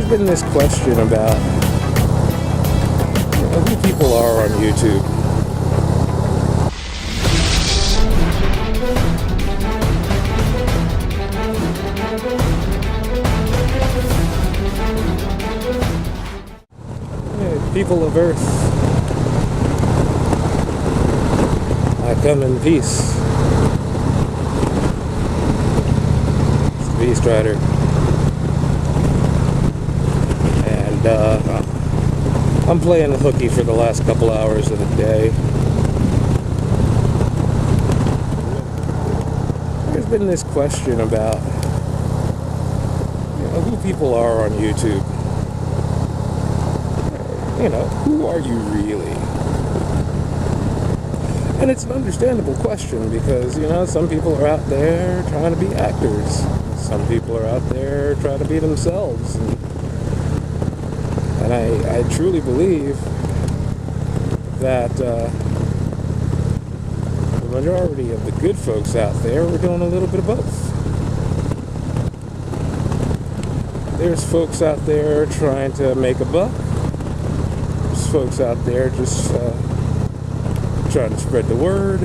There's been this question about who people are on YouTube. People of Earth, I come in peace. It's the Beast Rider. And I'm playing the hooky for the last couple hours of the day. There's been this question about who people are on YouTube. Who are you really? And it's an understandable question because, some people are out there trying to be actors. Some people are out there trying to be themselves. And I truly believe that the majority of the good folks out there are doing a little bit of both. There's folks out there trying to make a buck. Folks out there just trying to spread the word,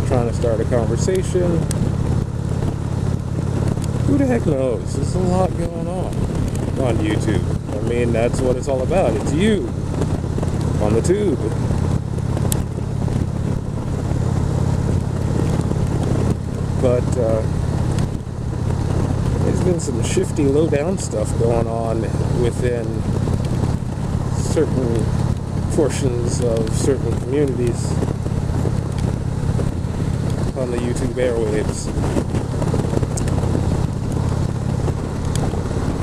trying to start a conversation. Who the heck knows? There's a lot going on YouTube. I mean, that's what it's all about. It's you on the tube. But there's been some shifty, low-down stuff going on within certain portions of certain communities on the YouTube airwaves,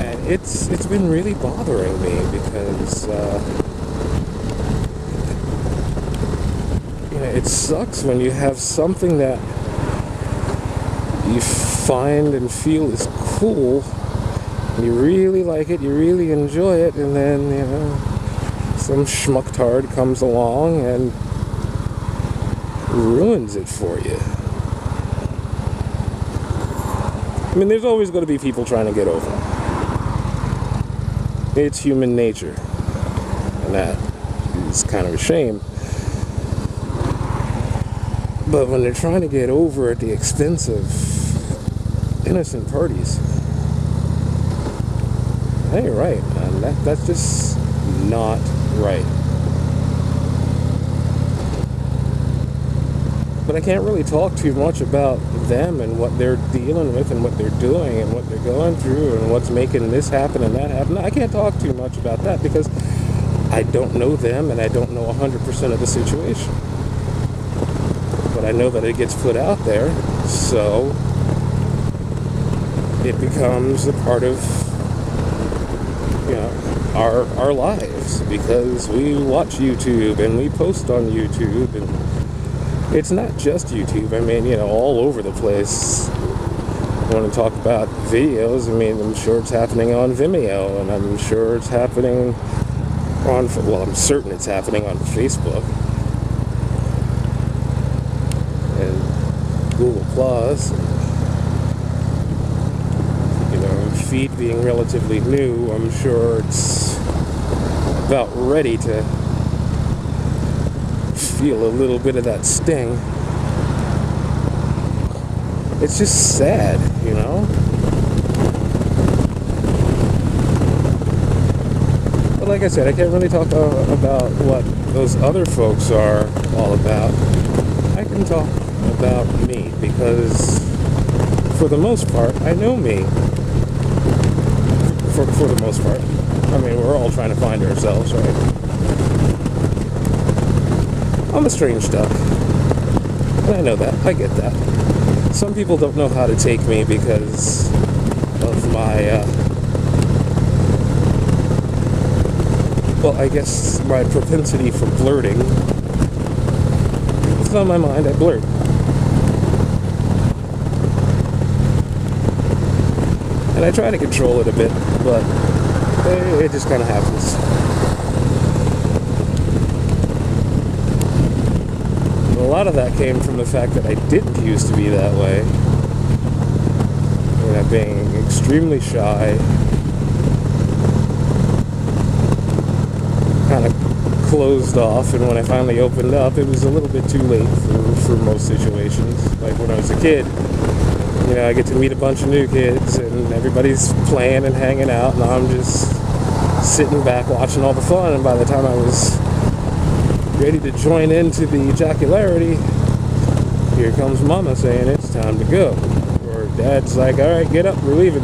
and it's been really bothering me because it sucks when you have something that you find and feel is cool, and you really like it, you really enjoy it, and then some schmucktard comes along and ruins it for you. I mean, there's always going to be people trying to get over. It's human nature. And that is kind of a shame. But when they're trying to get over at the expense of innocent parties, that ain't right, man. That's just not right. But I can't really talk too much about them and what they're dealing with and what they're doing and what they're going through and what's making this happen and that happen. I can't talk too much about that because I don't know them and I don't know 100% of the situation. But I know that it gets put out there, so it becomes a part of our lives, because we watch YouTube and we post on YouTube, and it's not just YouTube. I mean, all over the place. I want to talk about videos. I mean, I'm sure it's happening on Vimeo, and I'm sure it's happening I'm certain it's happening on Facebook and Google Plus. Feed being relatively new, I'm sure it's about ready to feel a little bit of that sting. It's just sad, But like I said, I can't really talk about what those other folks are all about. I can talk about me, because for the most part, I know me. For the most part. I mean, we're all trying to find ourselves, right? I'm a strange duck. And I know that. I get that. Some people don't know how to take me because of my, I guess my propensity for blurting. If it's on my mind, I blurt. And I try to control it a bit, but it just kind of happens. And a lot of that came from the fact that I didn't used to be that way. Being extremely shy, kind of closed off, and when I finally opened up, it was a little bit too late for most situations. Like when I was a kid, you know, I get to meet a bunch of new kids, and everybody's playing and hanging out, and I'm just sitting back watching all the fun, and by the time I was ready to join into the ejacularity, here comes Mama saying it's time to go. Or Dad's like, all right, get up, we're leaving.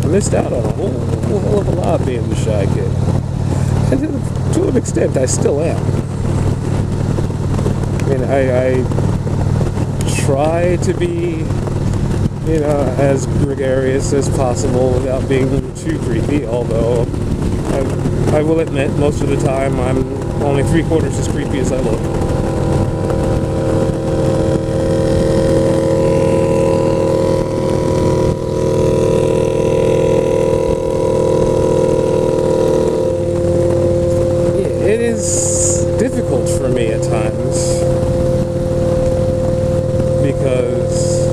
I missed out on a whole hell of a lot being the shy kid. And to an extent, I still am. I mean, I try to be, you know, as gregarious as possible without being too creepy, although I will admit most of the time I'm only 3/4 as creepy as I look. It is difficult for me at times because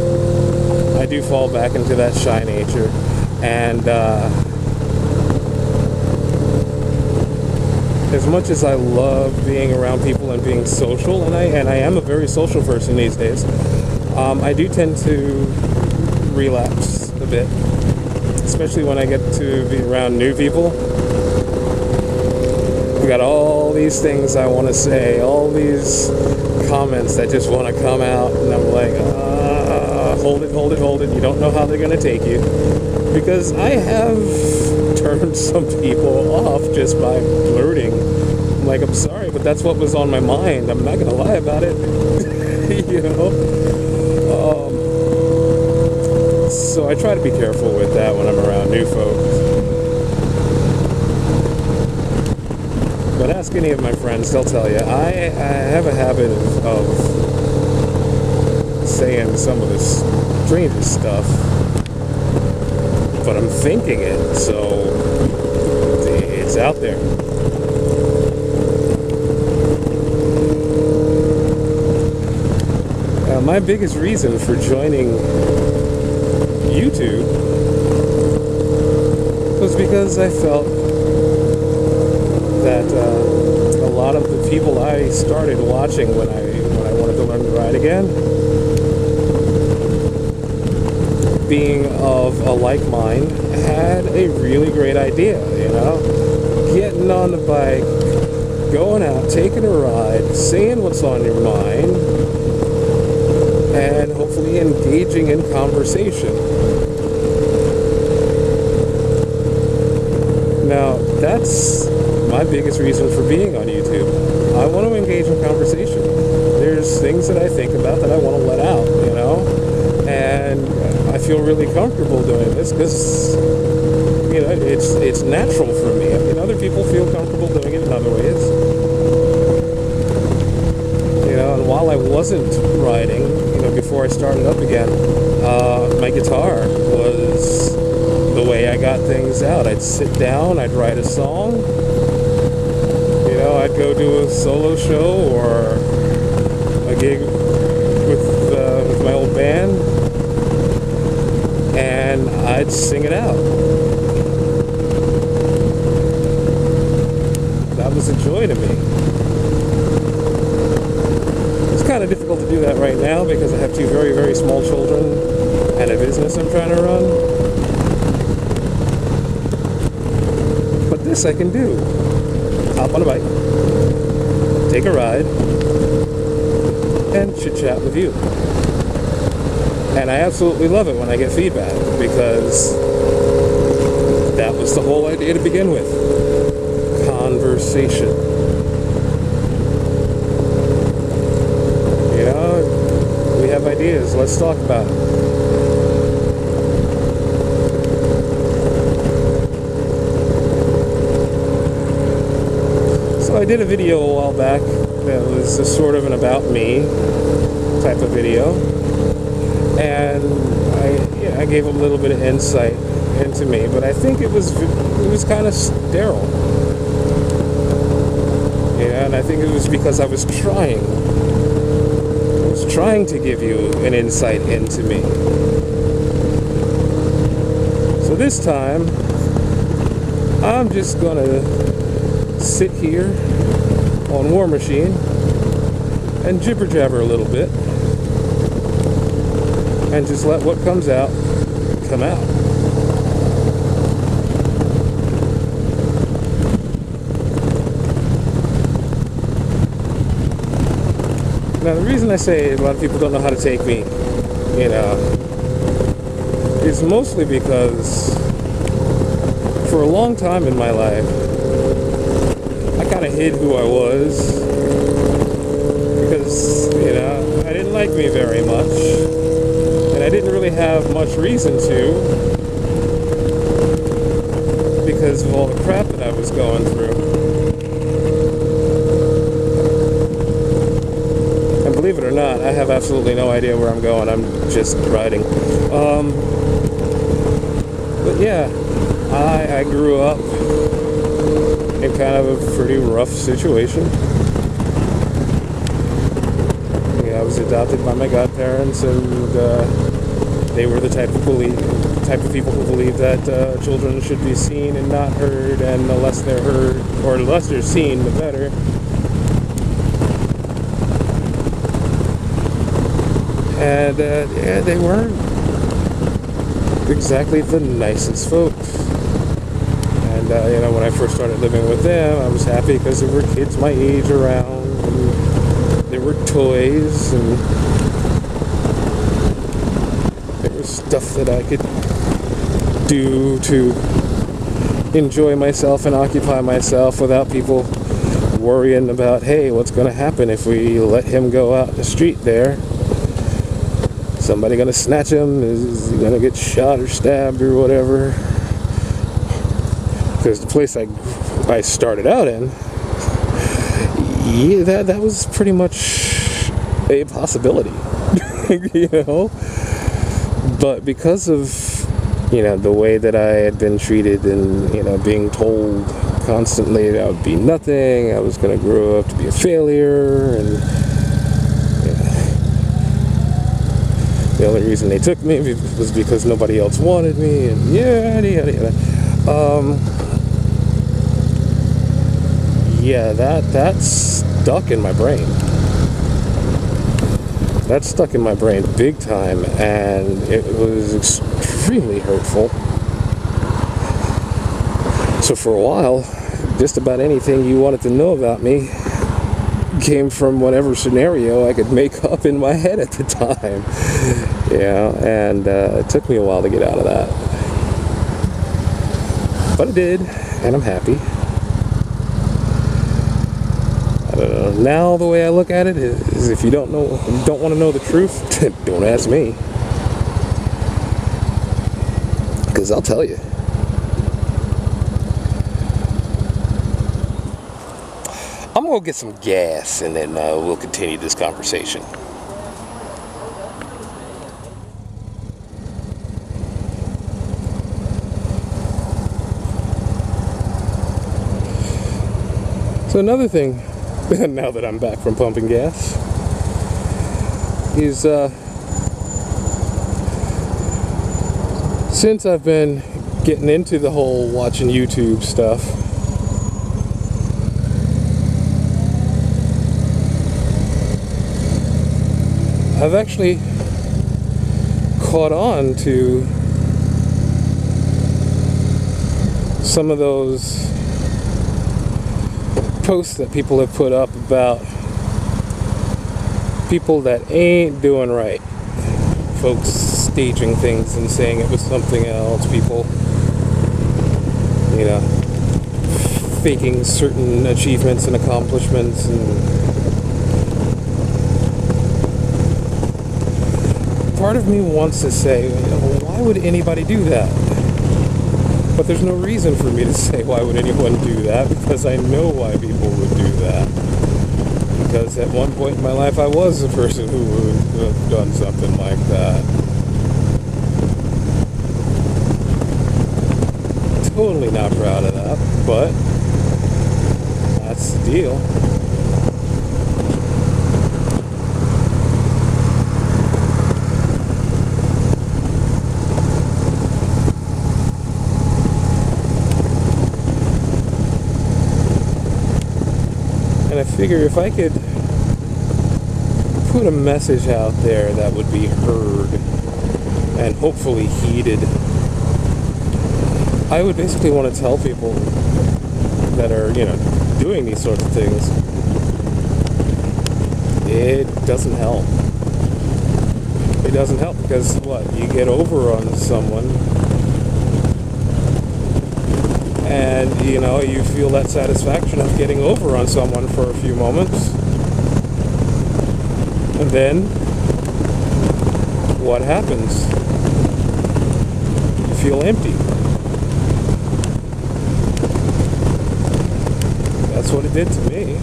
I do fall back into that shy nature, and as much as I love being around people and being social, and I am a very social person these days, I do tend to relapse a bit, especially when I get to be around new people. I've got all these things I want to say, all these comments that just want to come out, and I'm like, hold it, you don't know how they're going to take you. Because I have turned some people off just by blurting. I'm like, I'm sorry, but that's what was on my mind. I'm not going to lie about it. You know? So I try to be careful with that when I'm around new folks. But ask any of my friends, they'll tell you, I have a habit of saying some of the strangest stuff, but I'm thinking it, so it's out there. My biggest reason for joining YouTube was because I felt that a lot of the people I started watching when I wanted to learn to ride again, being of a like mind, had a really great idea, you know? Getting on the bike, going out, taking a ride, saying what's on your mind, and hopefully engaging in conversation. Now, that's my biggest reason for being on YouTube. I want to engage in conversation. There's things that I think about that I want to let out, you know? And I feel really comfortable doing this because, you know, it's natural for me. I mean, other people feel comfortable doing it in other ways. You know, and while I wasn't riding, you know, before I started up again, my guitar was the way I got things out. I'd sit down, I'd write a song, you know, I'd go do a solo show or a gig with my old band, and I'd sing it out. That was a joy to me. It's kind of difficult to do that right now because I have two very, very small children and a business I'm trying to run. But this I can do. Hop on a bike, take a ride, and chit-chat with you. And I absolutely love it when I get feedback, because that was the whole idea to begin with. Conversation. You know, we have ideas, let's talk about it. So I did a video a while back that was a sort of an about me type of video. And I gave a little bit of insight into me, but I think it was kind of sterile. Yeah, and I think it was because I was trying to give you an insight into me. So this time, I'm just gonna sit here on War Machine and jibber jabber a little bit and just let what comes out come out. Now, the reason I say a lot of people don't know how to take me, you know, is mostly because for a long time in my life, I kind of hid who I was because, you know, I didn't like me very much, and I didn't really have much reason to because of all the crap that I was going through. And believe it or not, I have absolutely no idea where I'm going. I'm just riding. But yeah, I grew up in kind of a pretty rough situation. Yeah, I was adopted by my godparents, and they were the type of people who believe that children should be seen and not heard, and the less they're heard, or the less they're seen, the better. And yeah, they weren't exactly the nicest folks. And you know, when I first started living with them, I was happy because there were kids my age around, and there were toys, and there was stuff that I could do to enjoy myself and occupy myself without people worrying about, hey, what's going to happen if we let him go out the street there? Somebody gonna snatch him? Is he gonna get shot or stabbed or whatever? Because the place I started out in, yeah, that was pretty much a possibility, you know. But because of, you know, the way that I had been treated, and, you know, being told constantly that I would be nothing, I was gonna grow up to be a failure, and the only reason they took me was because nobody else wanted me, and yada yada yada. Yeah, that's stuck in my brain. That's stuck in my brain big time, and it was extremely hurtful. So for a while, just about anything you wanted to know about me came from whatever scenario I could make up in my head at the time. Yeah, and it took me a while to get out of that. But I did, and I'm happy. I don't know. Now the way I look at it is, if you don't want to know the truth, don't ask me. Because I'll tell you. I'm going to get some gas, and then we'll continue this conversation. So another thing, now that I'm back from pumping gas, is since I've been getting into the whole watching YouTube stuff, I've actually caught on to some of those posts that people have put up about people that ain't doing right. Folks staging things and saying it was something else. People, you know, faking certain achievements and accomplishments, and part of me wants to say, you know, why would anybody do that? But there's no reason for me to say why would anyone do that, because I know why people would do that. Because at one point in my life I was a person who would have done something like that. Totally not proud of that, but that's the deal. I figure if I could put a message out there that would be heard and hopefully heeded, I would basically want to tell people that are, doing these sorts of things, it doesn't help. It doesn't help because what? You get over on someone and, you feel that satisfaction of getting over on someone for a few moments. And then, what happens? You feel empty. That's what it did to me.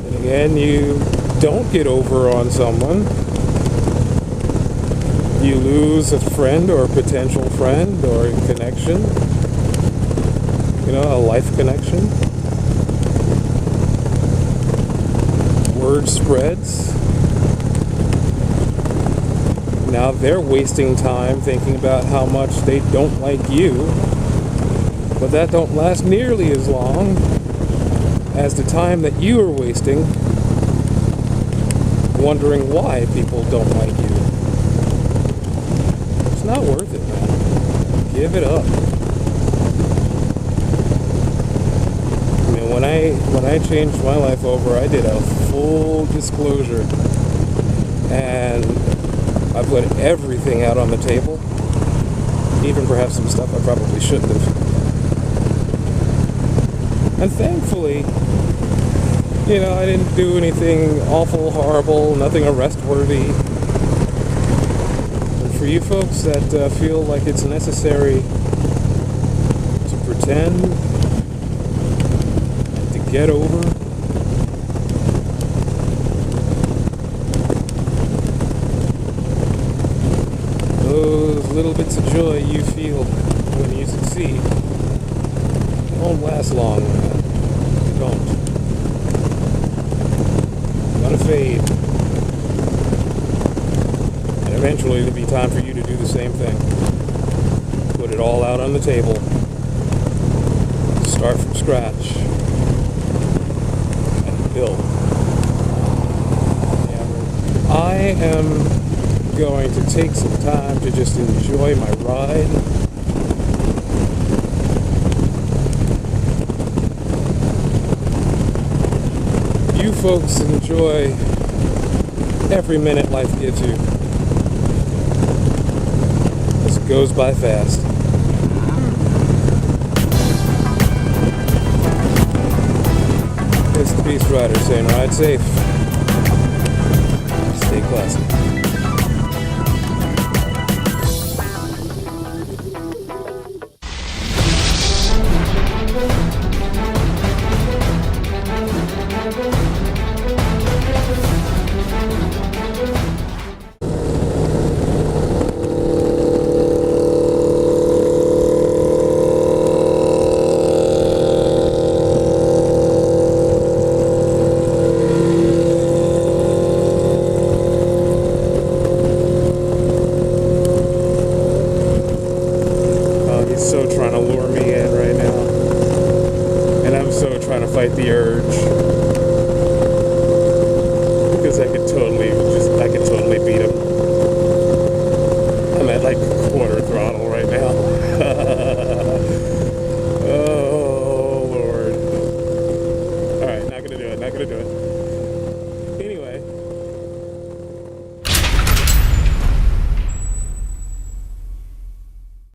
And again, you don't get over on someone. You lose a friend or a potential friend or a connection. A life connection. Word spreads. Now they're wasting time thinking about how much they don't like you, but that don't last nearly as long as the time that you are wasting wondering why people don't like you. It's not worth it, man. Give it up. I mean, when I changed my life over, I did a full disclosure, and I put everything out on the table, even perhaps some stuff I probably shouldn't have. And thankfully, I didn't do anything awful, horrible, nothing arrest-worthy. And for you folks that feel like it's necessary to pretend and to get over, those little bits of joy you feel when you succeed don't last long. They don't. They're gonna fade. And eventually it'll be time for you to do the same thing. Put it all out on the table. Start from scratch. And build. I am going to take some time to just enjoy my ride. You folks enjoy every minute life gives you, as it goes by fast. It's the Beast Rider saying ride safe, stay classy. Fight the urge, because I could totally beat him. I'm at like quarter throttle right now. Oh Lord. Alright, not gonna do it.